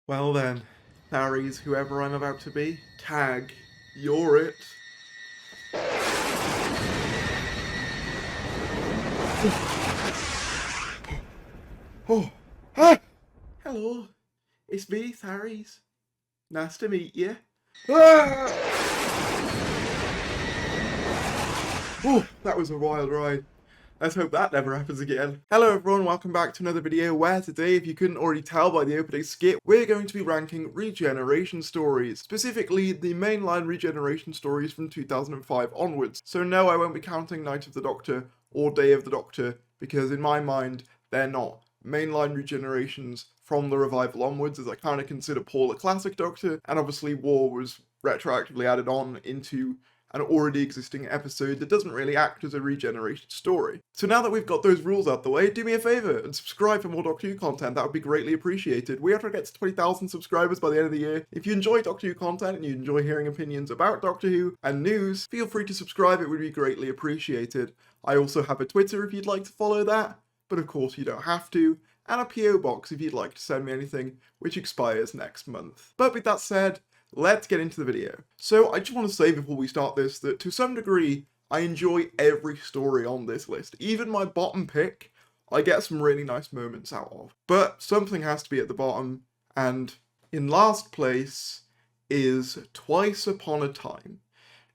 Well then, Aries, whoever I'm about to be, tag, you're it. Oh, ah, hello, it's me, Aries. Nice to meet you. Ah! Oh, that was a wild ride. Let's hope that never happens again. Hello everyone, welcome back to another video where today, if you couldn't already tell by the opening skit, we're going to be ranking regeneration stories, specifically the mainline regeneration stories from 2005 onwards. So no, I won't be counting Night of the Doctor or Day of the Doctor, because in my mind, they're not mainline regenerations from the revival onwards, as I kind of consider Paul a classic Doctor, and obviously War was retroactively added on into an already existing episode that doesn't really act as a regeneration story. So now that we've got those rules out the way, do me a favour and subscribe for more Doctor Who content. That would be greatly appreciated. We are trying to get to 20,000 subscribers by the end of the year. If you enjoy Doctor Who content and you enjoy hearing opinions about Doctor Who and news, feel free to subscribe, it would be greatly appreciated. I also have a Twitter if you'd like to follow that, but of course you don't have to, and a PO box if you'd like to send me anything, which expires next month. But with that said, let's get into the video. So I just want to say before we start this that to some degree, I enjoy every story on this list. Even my bottom pick, I get some really nice moments out of. But something has to be at the bottom, and in last place is Twice Upon a Time.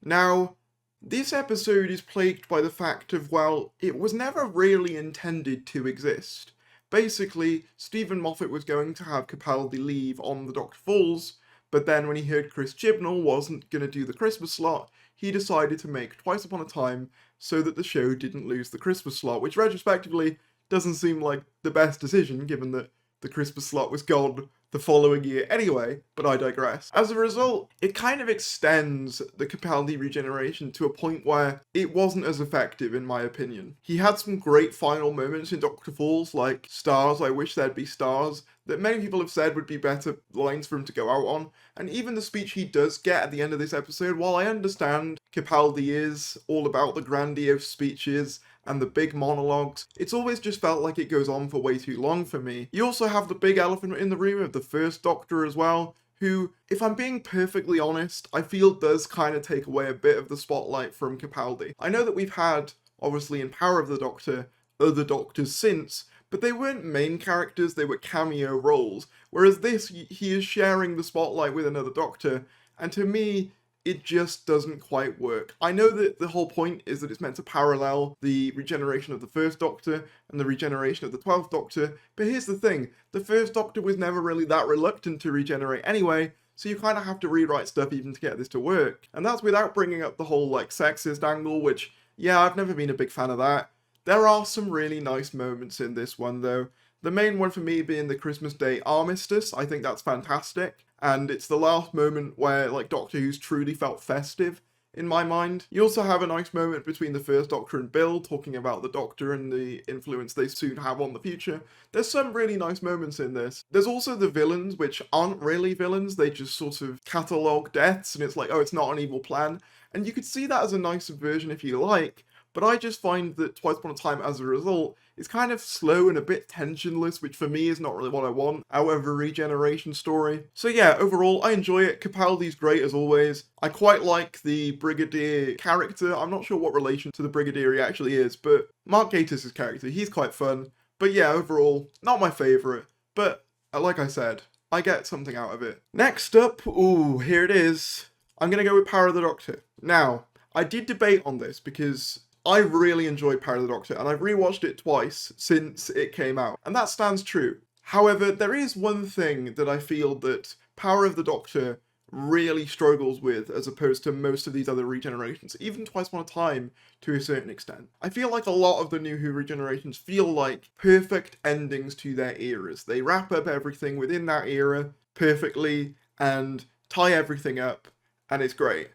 Now, this episode is plagued by the fact of, well, it was never really intended to exist. Basically, Stephen Moffat was going to have Capaldi leave on the Doctor Falls, but then when he heard Chris Chibnall wasn't going to do the Christmas slot, he decided to make Twice Upon a Time so that the show didn't lose the Christmas slot, which retrospectively doesn't seem like the best decision given that the Christmas slot was gone the following year anyway, but I digress. As a result, it kind of extends the Capaldi regeneration to a point where it wasn't as effective in my opinion. He had some great final moments in Doctor Falls, like Stars, I Wish There'd Be Stars, that many people have said would be better lines for him to go out on, and even the speech he does get at the end of this episode, while I understand Capaldi is all about the grandiose speeches and the big monologues, it's always just felt like it goes on for way too long for me. You also have the big elephant in the room of the first Doctor as well, who, if I'm being perfectly honest, I feel does kind of take away a bit of the spotlight from Capaldi. I know that we've had, obviously in Power of the Doctor, other Doctors since, but they weren't main characters, they were cameo roles, whereas this, he is sharing the spotlight with another Doctor, and to me, it just doesn't quite work. I know that the whole point is that it's meant to parallel the regeneration of the first Doctor and the regeneration of the 12th Doctor, but here's the thing, the first Doctor was never really that reluctant to regenerate anyway, so you kind of have to rewrite stuff even to get this to work. And that's without bringing up the whole, like, sexist angle, which, yeah, I've never been a big fan of that. There are some really nice moments in this one, though. The main one for me being the Christmas Day armistice, I think that's fantastic. And it's the last moment where, like, Doctor Who's truly felt festive, in my mind. You also have a nice moment between the first Doctor and Bill, talking about the Doctor and the influence they soon have on the future. There's some really nice moments in this. There's also the villains, which aren't really villains, they just sort of catalogue deaths, and it's like, oh, it's not an evil plan. And you could see that as a nice subversion if you like, but I just find that Twice Upon a Time, as a result, is kind of slow and a bit tensionless, which for me is not really what I want out of a regeneration story. So yeah, overall, I enjoy it. Capaldi's great as always. I quite like the Brigadier character. I'm not sure what relation to the Brigadier he actually is, but Mark Gatiss' character, he's quite fun. But yeah, overall, not my favourite, but like I said, I get something out of it. Next up, ooh, here it is. I'm gonna go with Power of the Doctor. Now, I did debate on this because I really enjoyed Power of the Doctor, and I've rewatched it twice since it came out, and that stands true. However, there is one thing that I feel that Power of the Doctor really struggles with as opposed to most of these other regenerations, even Twice Upon a Time to a certain extent. I feel like a lot of the New Who regenerations feel like perfect endings to their eras. They wrap up everything within that era perfectly and tie everything up, and it's great.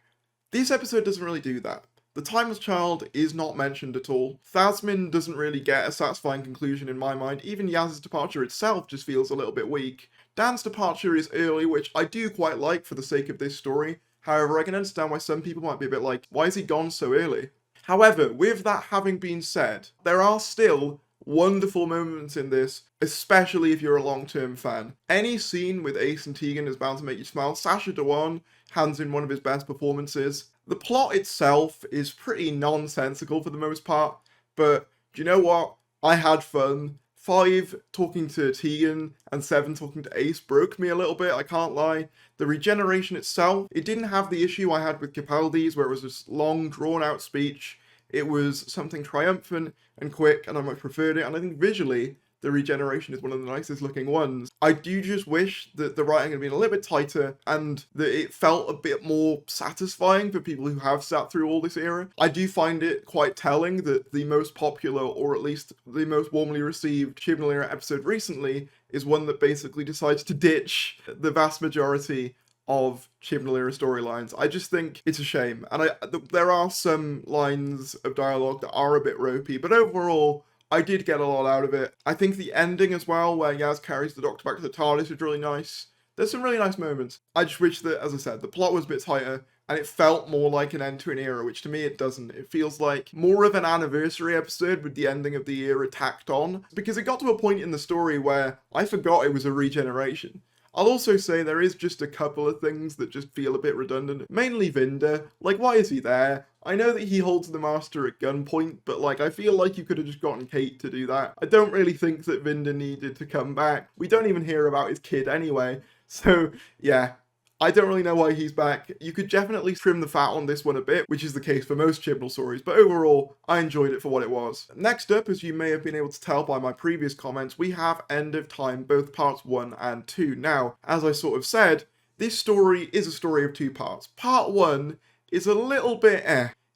This episode doesn't really do that. The Timeless Child is not mentioned at all. Thasmin doesn't really get a satisfying conclusion in my mind. Even Yaz's departure itself just feels a little bit weak. Dan's departure is early, which I do quite like for the sake of this story. However, I can understand why some people might be a bit like, why is he gone so early? However, with that having been said, there are still wonderful moments in this, especially if you're a long-term fan. Any scene with Ace and Tegan is bound to make you smile. Sacha Dhawan hands in one of his best performances. The plot itself is pretty nonsensical for the most part, but do you know what? I had fun. 5 talking to Tegan and 7 talking to Ace broke me a little bit, I can't lie. The regeneration itself, it didn't have the issue I had with Capaldi's, where it was this long, drawn-out speech. It was something triumphant and quick, and I much preferred it, and I think visually, the regeneration is one of the nicest looking ones. I do just wish that the writing had been a little bit tighter and that it felt a bit more satisfying for people who have sat through all this era. I do find it quite telling that the most popular, or at least the most warmly received Chibnall era episode recently is one that basically decides to ditch the vast majority of Chibnall era storylines. I just think it's a shame. And there are some lines of dialogue that are a bit ropey, but overall, I did get a lot out of it. I think the ending as well, where Yaz carries the Doctor back to the TARDIS, is really nice. There's some really nice moments. I just wish that, as I said, the plot was a bit tighter, and it felt more like an end to an era, which to me it doesn't. It feels like more of an anniversary episode with the ending of the era tacked on, because it got to a point in the story where I forgot it was a regeneration. I'll also say there is just a couple of things that just feel a bit redundant. Mainly Vinder. Like, why is he there? I know that he holds the Master at gunpoint, but like, I feel like you could have just gotten Kate to do that. I don't really think that Vinder needed to come back. We don't even hear about his kid anyway. So, yeah. I don't really know why he's back. You could definitely trim the fat on this one a bit, which is the case for most Chibnall stories, but overall, I enjoyed it for what it was. Next up, as you may have been able to tell by my previous comments, we have End of Time, both parts 1 and 2. Now, as I sort of said, this story is a story of 2 parts. Part 1 is a little bit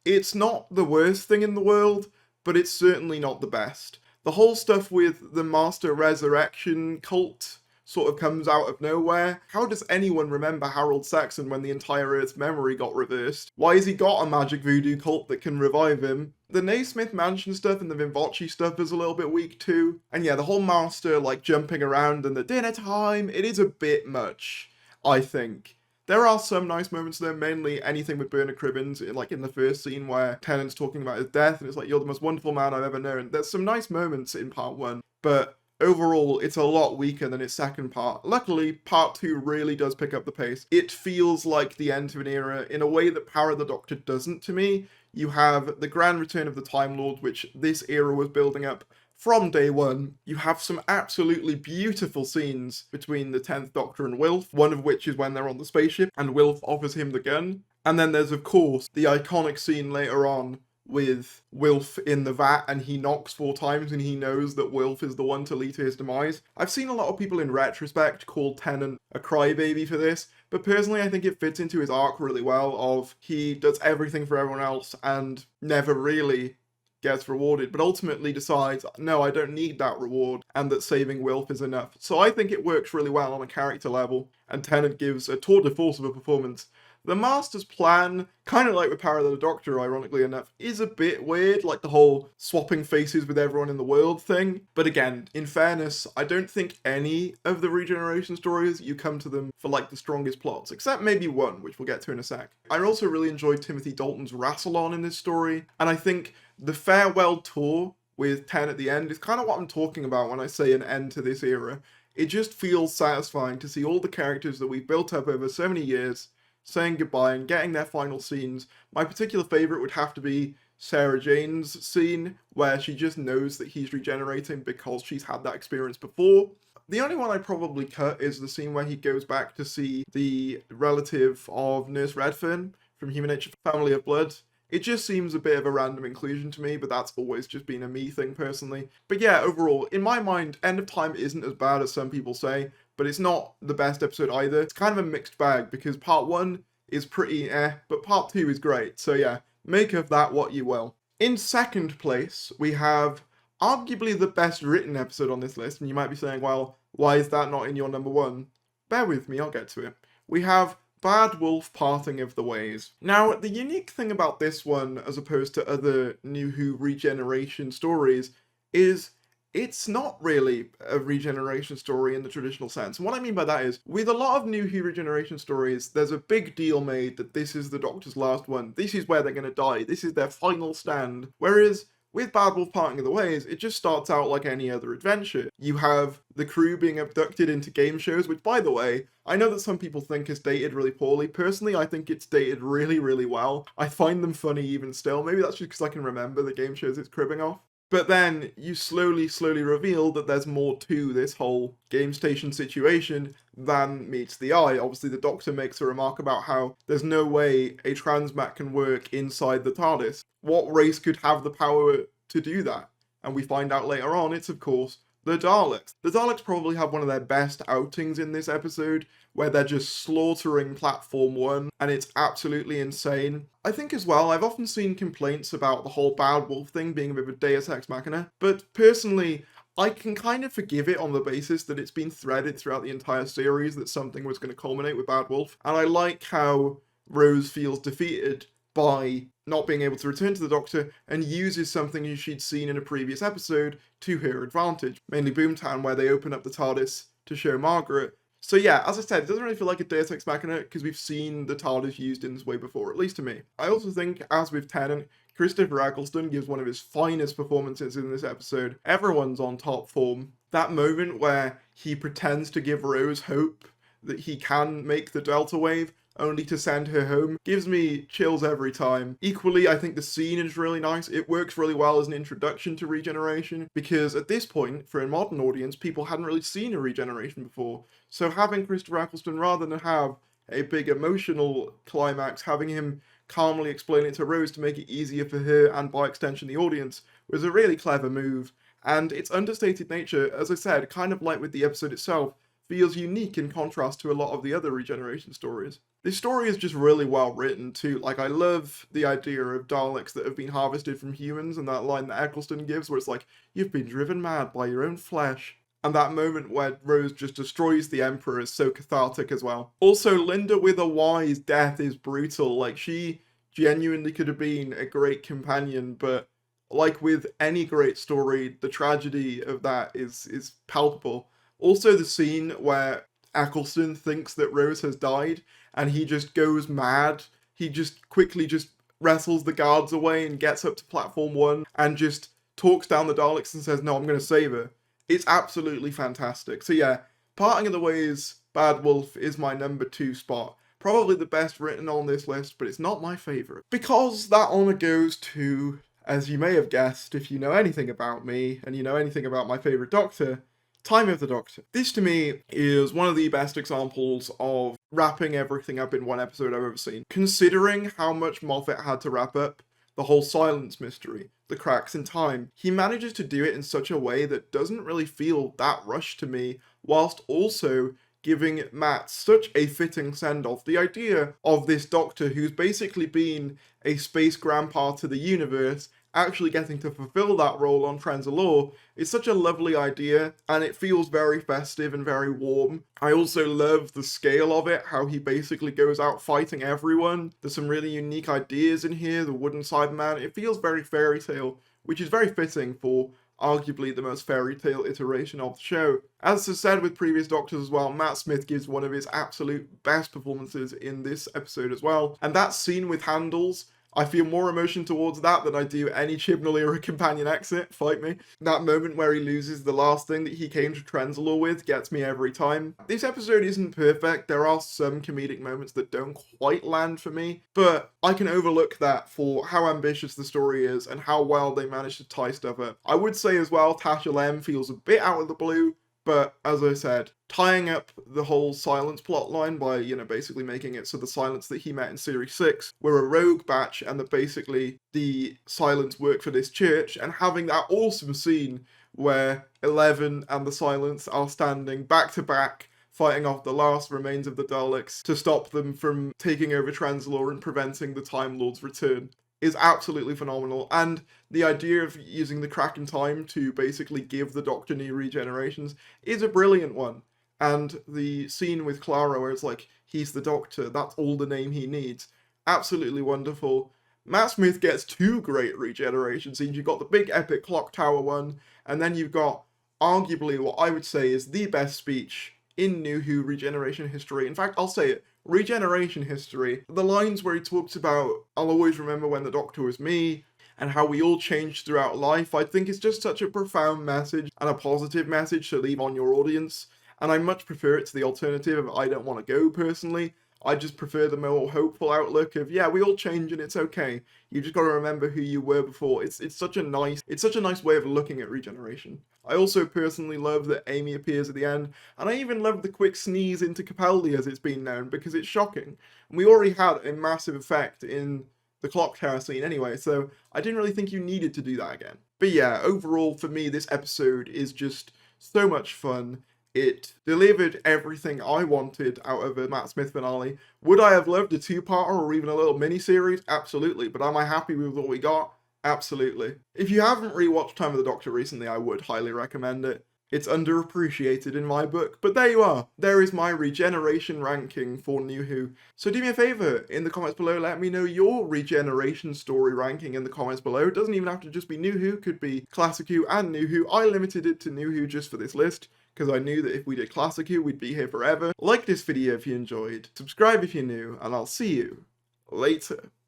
It's not the worst thing in the world, but it's certainly not the best. The whole stuff with the Master Resurrection cult sort of comes out of nowhere. How does anyone remember Harold Saxon when the entire Earth's memory got reversed? Why has he got a magic voodoo cult that can revive him? The Naismith Mansion stuff and the Vinvoce stuff is a little bit weak too. And yeah, the whole Master like jumping around and the dinner time, it is a bit much, I think. There are some nice moments though, mainly anything with Bernard Cribbins, like in the first scene where Tennant's talking about his death and it's like, you're the most wonderful man I've ever known. There's some nice moments in part 1, but overall, it's a lot weaker than its second part. Luckily, part 2 really does pick up the pace. It feels like the end of an era in a way that Power of the Doctor doesn't to me. You have the grand return of the Time Lord, which this era was building up from day one. You have some absolutely beautiful scenes between the 10th Doctor and Wilf, one of which is when they're on the spaceship and Wilf offers him the gun. And then there's, of course, the iconic scene later on with Wilf in the vat and he knocks 4 times and he knows that Wilf is the one to lead to his demise. I've seen a lot of people in retrospect call Tennant a crybaby for this, but personally I think it fits into his arc really well of he does everything for everyone else and never really gets rewarded, but ultimately decides, no, I don't need that reward, and that saving Wilf is enough. So I think it works really well on a character level, and Tennant gives a tour de force of a performance. The Master's plan, kind of like with Power of the Doctor, ironically enough, is a bit weird, like the whole swapping faces with everyone in the world thing. But again, in fairness, I don't think any of the regeneration stories, you come to them for like the strongest plots, except maybe one, which we'll get to in a sec. I also really enjoyed Timothy Dalton's Rassilon in this story, and I think the farewell tour with 10 at the end is kind of what I'm talking about when I say an end to this era. It just feels satisfying to see all the characters that we've built up over so many years saying goodbye and getting their final scenes. My particular favourite would have to be Sarah Jane's scene, where she just knows that he's regenerating because she's had that experience before. The only one I'd probably cut is the scene where he goes back to see the relative of Nurse Redfern from Human Nature Family of Blood. It just seems a bit of a random inclusion to me, but that's always just been a me thing personally. But yeah, overall, in my mind, End of Time isn't as bad as some people say, but it's not the best episode either. It's kind of a mixed bag, because part 1 is pretty but part 2 is great. So yeah, make of that what you will. In second place, we have arguably the best written episode on this list, and you might be saying, well, why is that not in your number 1? Bear with me, I'll get to it. We have Bad Wolf Parting of the Ways. Now, the unique thing about this one, as opposed to other New Who regeneration stories, is it's not really a regeneration story in the traditional sense. And what I mean by that is, with a lot of New Who regeneration stories, there's a big deal made that this is the Doctor's last one. This is where they're going to die. This is their final stand. Whereas With Bad Wolf Parting of the Ways, it just starts out like any other adventure. You have the crew being abducted into game shows, which, by the way, I know that some people think is dated really poorly. Personally, I think it's dated really, really well. I find them funny even still. Maybe that's just because I can remember the game shows it's cribbing off. But then you slowly reveal that there's more to this whole game station situation than meets the eye. Obviously, the Doctor makes a remark about how there's no way a transmat can work inside the TARDIS. What race could have the power to do that? And we find out later on, it's of course the Daleks. The Daleks probably have one of their best outings in this episode, where they're just slaughtering Platform 1, and it's absolutely insane. I think as well, I've often seen complaints about the whole Bad Wolf thing being a bit of a Deus Ex Machina, but personally, I can kind of forgive it on the basis that it's been threaded throughout the entire series that something was going to culminate with Bad Wolf, and I like how Rose feels defeated by not being able to return to the Doctor and uses something she'd seen in a previous episode to her advantage, mainly Boomtown, where they open up the TARDIS to show Margaret. So yeah, as I said, it doesn't really feel like a Deus Ex Machina because we've seen the TARDIS used in this way before, at least to me. I also think, as with Tennant, Christopher Eccleston gives one of his finest performances in this episode. Everyone's on top form. That moment where he pretends to give Rose hope that he can make the Delta Wave, only to send her home, gives me chills every time. Equally, I think the scene is really nice. It works really well as an introduction to regeneration, because at this point, for a modern audience, people hadn't really seen a regeneration before. So having Christopher Eccleston, rather than have a big emotional climax, having him calmly explain it to Rose to make it easier for her and by extension the audience, was a really clever move. And its understated nature, as I said, kind of like with the episode itself, feels unique in contrast to a lot of the other regeneration stories. This story is just really well written too. Like, I love the idea of Daleks that have been harvested from humans, and that line that Eccleston gives where it's like, you've been driven mad by your own flesh. And that moment where Rose just destroys the Emperor is so cathartic as well. Also, Linda with a Y's death is brutal. Like, she genuinely could have been a great companion, but like with any great story, the tragedy of that is palpable. Also, the scene where Eccleston thinks that Rose has died and he just goes mad. He just quickly just wrestles the guards away and gets up to Platform 1 and just talks down the Daleks and says, no, I'm going to save her. It's absolutely fantastic. So yeah, Parting of the Ways, Bad Wolf is my number 2 spot. Probably the best written on this list, but it's not my favourite. Because that honour goes to, as you may have guessed, if you know anything about me and you know anything about my favourite Doctor, Time of the Doctor. This to me is one of the best examples of wrapping everything up in one episode I've ever seen. Considering how much Moffat had to wrap up the whole silence mystery, the cracks in time, he manages to do it in such a way that doesn't really feel that rushed to me, whilst also giving Matt such a fitting send-off. The idea of this Doctor who's basically been a space grandpa to the universe actually getting to fulfill that role on Trenzalore is such a lovely idea, and it feels very festive and very warm. I also love the scale of it, how he basically goes out fighting everyone. There's some really unique ideas in here, the wooden Cyberman. It feels very fairy tale, which is very fitting for arguably the most fairy tale iteration of the show. As is said with previous Doctors as well, Matt Smith gives one of his absolute best performances in this episode as well. And that scene with Handles, I feel more emotion towards that than I do any Chibnall era companion exit, fight me. That moment where he loses the last thing that he came to Trenzalore with gets me every time. This episode isn't perfect, there are some comedic moments that don't quite land for me, but I can overlook that for how ambitious the story is and how well they managed to tie stuff up. I would say as well, Tasha Lem feels a bit out of the blue, but as I said, tying up the whole Silence plotline by, basically making it so the Silence that he met in Series 6 were a rogue batch and that basically the Silence work for this church, and having that awesome scene where Eleven and the Silence are standing back to back fighting off the last remains of the Daleks to stop them from taking over Trenzalore and preventing the Time Lord's return, is absolutely phenomenal. And the idea of using the crack in time to basically give the Doctor new regenerations is a brilliant one. And the scene with Clara where it's like, he's the Doctor, that's all the name he needs, absolutely wonderful. Matt Smith gets 2 great regeneration scenes. You've got the big epic clock tower one, and then you've got arguably what I would say is the best speech in New Who regeneration history. In fact, I'll say it, regeneration history. The lines where he talks about, I'll always remember when the Doctor was me, and how we all change throughout life, I think it's just such a profound message and a positive message to leave on your audience. And I much prefer it to the alternative of I don't want to go personally. I just prefer the more hopeful outlook of, yeah, we all change and it's okay. You just got to remember who you were before. It's such a nice way of looking at regeneration. I also personally love that Amy appears at the end, and I even love the quick sneeze into Capaldi as it's been known, because it's shocking. And we already had a massive effect in the clock tower scene anyway, so I didn't really think you needed to do that again. But yeah, overall for me this episode is just so much fun. It delivered everything I wanted out of a Matt Smith finale. Would I have loved a two-parter or even a little mini-series? Absolutely. But am I happy with what we got? Absolutely. If you haven't rewatched Time of the Doctor recently, I would highly recommend it. It's underappreciated in my book, but there you are. There is my regeneration ranking for New Who. So do me a favour, in the comments below, let me know your regeneration story ranking in the comments below. It doesn't even have to just be New Who, could be Classic Who and New Who. I limited it to New Who just for this list, because I knew that if we did Classic Who, we'd be here forever. Like this video if you enjoyed, subscribe if you're new, and I'll see you later.